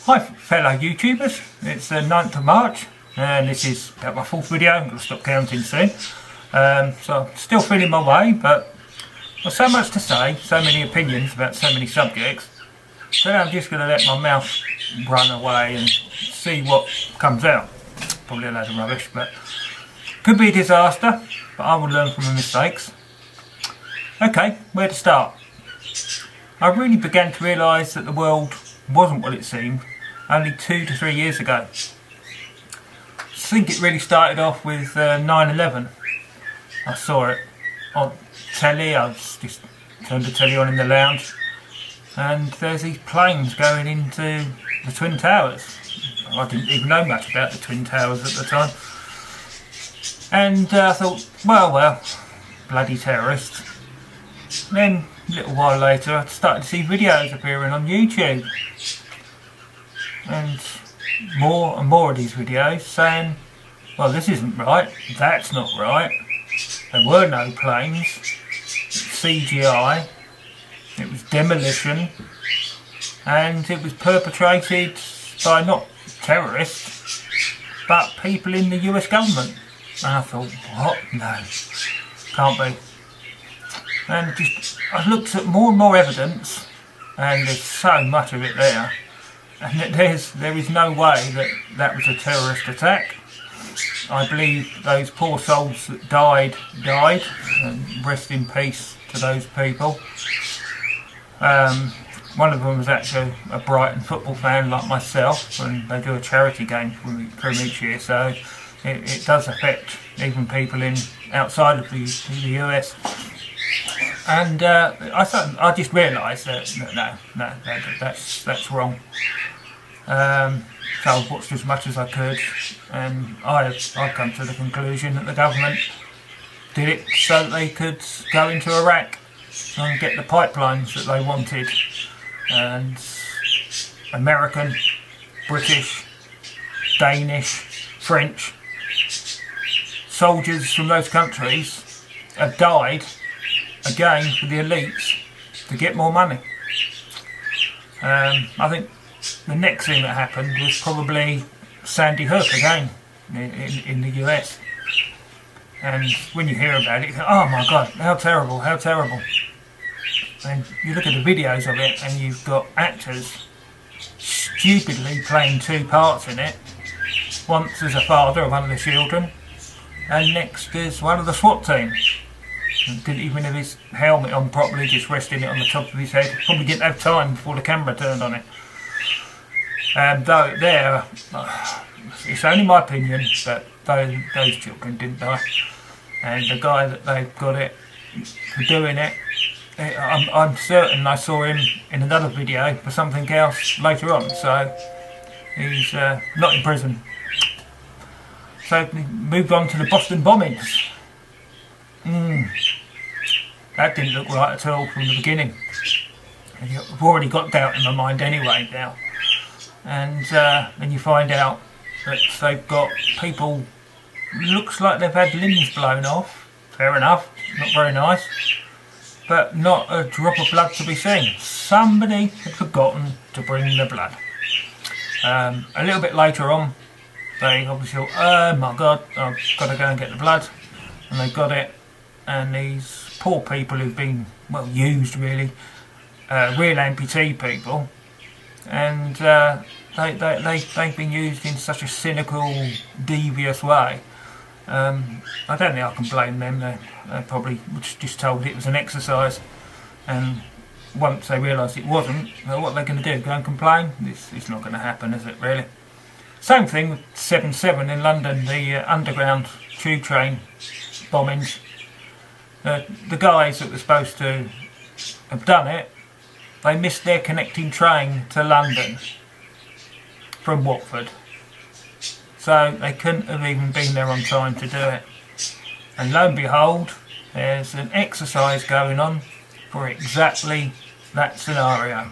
Hi fellow YouTubers, it's the 9th of March and this is about my 4th video. I'm going to stop counting soon. So I'm still feeling my way, but there's so much to say, so many opinions about so many subjects, so I'm just going to let my mouth run away and see what comes out. Probably a load of rubbish, but could be a disaster, but I will learn from my mistakes. Okay, where to start? I really began to realise that the world wasn't what it seemed only 2 to 3 years ago. I think it really started off with 9/11. I saw it on telly. I was just turned the telly on in the lounge, and there's these planes going into the Twin Towers. I didn't even know much about the Twin Towers at the time, and I thought, well, bloody terrorists. Then a little while later I started to see videos appearing on YouTube, and more of these videos saying, well, this isn't right, that's not right, there were no planes, it's CGI, it was demolition, and it was perpetrated by not terrorists but people in the US government. And I thought, what? No, can't be. And I looked at more and more evidence, and there's so much of it there, and there is no way that that was a terrorist attack. I believe those poor souls that died, and rest in peace to those people. One of them was actually a Brighton football fan like myself, and they do a charity game for them each year, so it does affect even people outside of the US. And I just realised that no, that's wrong. So I watched as much as I could, and I've come to the conclusion that the government did it so that they could go into Iraq and get the pipelines that they wanted. And American, British, Danish, French soldiers from those countries have died again for the elites to get more money. I think the next thing that happened was probably Sandy Hook again in the US. And when you hear about it, you think, oh my God, how terrible, how terrible. And you look at the videos of it, and you've got actors stupidly playing two parts in it. Once as a father of one of the children, and next as one of the SWAT team. Didn't even have his helmet on properly, just resting it on the top of his head. Probably didn't have time before the camera turned on it. Though there, it's only my opinion, but those children didn't die. And the guy that they've got it for doing it, I'm certain I saw him in another video for something else later on, so he's not in prison. So we moved on to the Boston bombings. That didn't look right at all from the beginning. I've already got doubt in my mind anyway now. And then you find out that they've got people, looks like they've had limbs blown off. Fair enough, not very nice. But not a drop of blood to be seen. Somebody had forgotten to bring the blood. A little bit later on, they obviously thought, oh my God, I've got to go and get the blood. And they got it. And these poor people who've been, well, used really, real amputee people, and they've been used in such a cynical, devious way. I don't think I can blame them. They probably just told it was an exercise, and once they realised it wasn't, well, what are they going to do? Go and complain? It's not going to happen, is it really? Same thing with 7/7 in London, the underground tube train bombings. The guys that were supposed to have done it, they missed their connecting train to London from Watford, so they couldn't have even been there on time to do it. And lo and behold, there's an exercise going on for exactly that scenario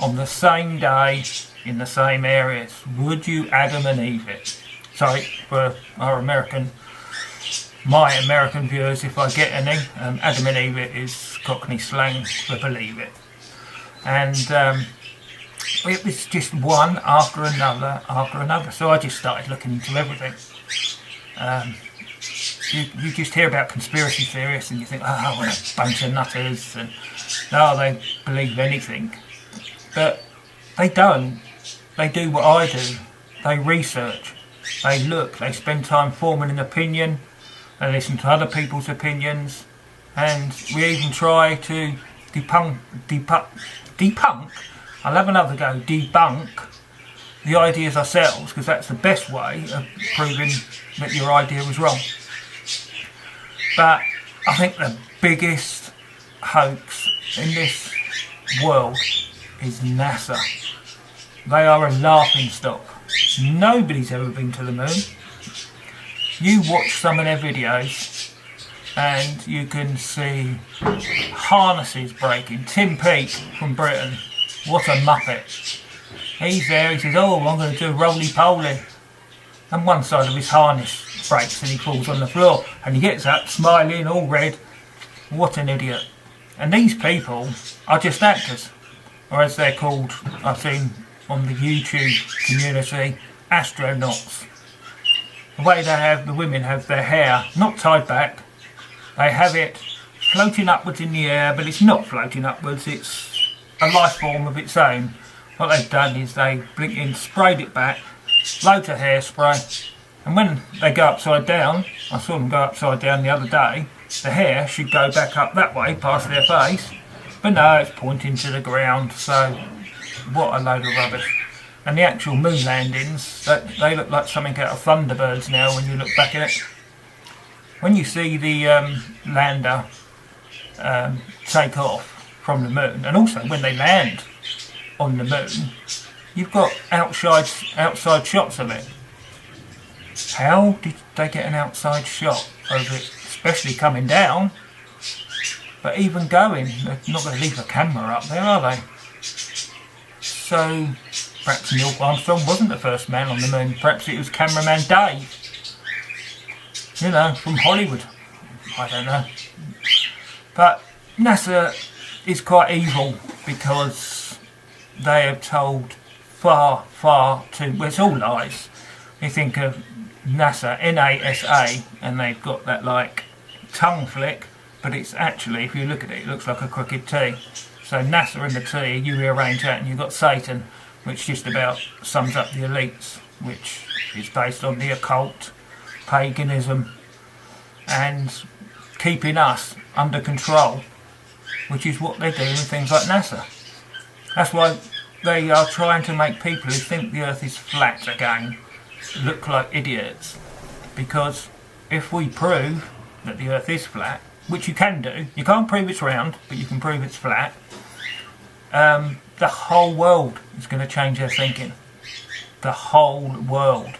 on the same day in the same areas. Would you Adam and Eve it? Sorry for our my American viewers, if I get any. Adam and Eve it is Cockney slang for believe it. And it was just one after another. So I just started looking into everything. You just hear about conspiracy theorists and you think, oh, what a bunch of nutters, and no, they believe anything. But they don't. They do what I do. They research. They look. They spend time forming an opinion. They listen to other people's opinions. And we even try to debunk, I'll have another go, debunk the ideas ourselves, because that's the best way of proving that your idea was wrong. But I think the biggest hoax in this world is NASA. They are a laughing stock. Nobody's ever been to the moon. You watch some of their videos and you can see harnesses breaking. Tim Peake from Britain, what a muppet. He's there, he says, oh, I'm going to do a roly-poly. And one side of his harness breaks and he falls on the floor. And he gets up, smiling, all red. What an idiot. And these people are just actors. Or as they're called, I've seen on the YouTube community, astronauts. The way the women have their hair not tied back. They have it floating upwards in the air, but it's not floating upwards, it's a life form of its own. What they've done is they sprayed it back, loads of hairspray, and when they go upside down, I saw them go upside down the other day, the hair should go back up that way past their face, but no, it's pointing to the ground, so what a load of rubbish. And the actual moon landings, they look like something out of Thunderbirds now when you look back at it. When you see the lander take off from the moon, and also when they land on the moon, you've got outside shots of it. How did they get an outside shot of it, especially coming down? But even going, they're not going to leave a camera up there, are they? So perhaps Neil Armstrong wasn't the first man on the moon. Perhaps it was cameraman Dave. You know, from Hollywood. I don't know. But NASA is quite evil because they have told far too... Well, it's all lies. You think of NASA, NASA, and they've got that, like, tongue flick, but it's actually, if you look at it, it looks like a crooked T. So NASA and the T, you rearrange that and you've got Satan, which just about sums up the elites, which is based on the occult, paganism, and keeping us under control, which is what they're doing with things like NASA. That's why they are trying to make people who think the earth is flat again look like idiots, because if we prove that the earth is flat, which you can do, you can't prove it's round, but you can prove it's flat, the whole world is going to change their thinking. The whole world.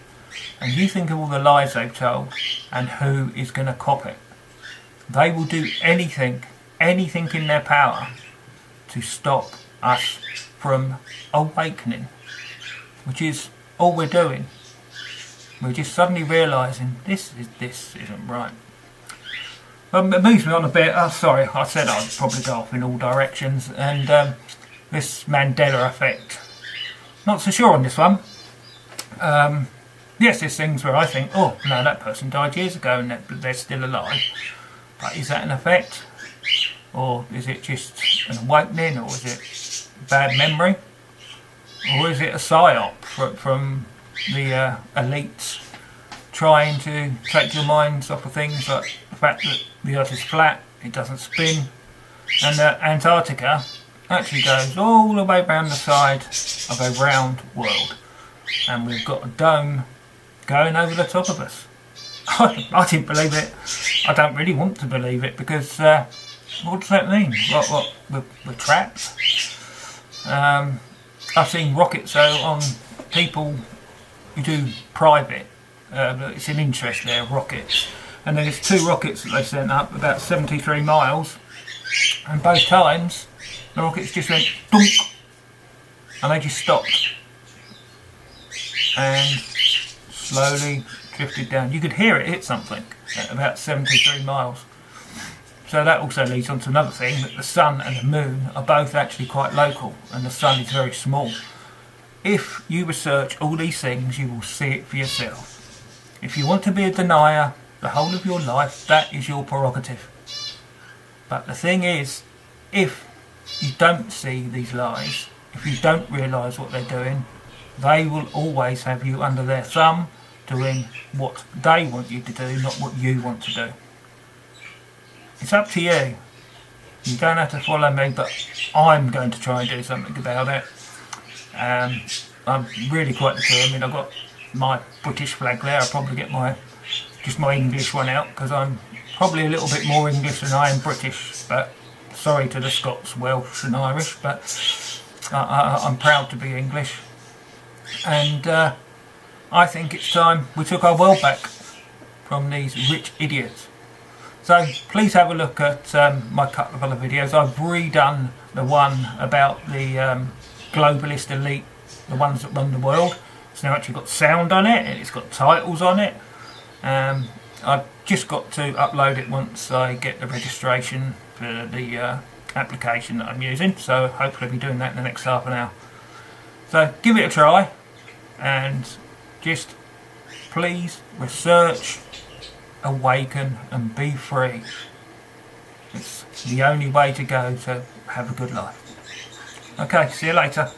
And you think of all the lies they've told and who is going to cop it. They will do anything in their power to stop us from awakening, which is all we're doing. We're just suddenly realising this isn't right. It moves me on a bit. Oh, sorry, I said I'd probably go off in all directions. And this Mandela effect. Not so sure on this one. Yes, there's things where I think, oh, no, that person died years ago and they're still alive. But is that an effect? Or is it just an awakening? Or is it bad memory? Or is it a psyop from the elites trying to take your minds off of things like the fact that the earth is flat, it doesn't spin, and that Antarctica actually goes all the way around the side of a round world, and we've got a dome going over the top of us. I didn't believe it. I don't really want to believe it, because what does that mean? What we're trapped? I've seen rockets on people who do private, it's an interest there, rockets, and then it's 2 rockets that they sent up about 73 miles, and both times the rockets just went dunk, and they just stopped and slowly drifted down. You could hear it hit something at about 73 miles. So that also leads on to another thing, that the sun and the moon are both actually quite local, and the sun is very small. if you research all these things, you will see it for yourself. If you want to be a denier the whole of your life, that is your prerogative. But the thing is, if you don't see these lies, if you don't realise what they're doing, they will always have you under their thumb doing what they want you to do, not what you want to do. It's up to you. You don't have to follow me, but I'm going to try and do something about it. I'm really quite determined. I've got my British flag there. I'll probably get my English one out, because I'm probably a little bit more English than I am British. But sorry to the Scots, Welsh and Irish, but I'm proud to be English. And I think it's time we took our world back from these rich idiots. So please have a look at my couple of other videos. I've redone the one about the globalist elite, the ones that run the world. It's now actually got sound on it, and it's got titles on it. I've just got to upload it once I get the registration for the application that I'm using, so hopefully I'll be doing that in the next half an hour. So give it a try, and just please research, awaken and be free. It's the only way to go to have a good life. Okay, see you later.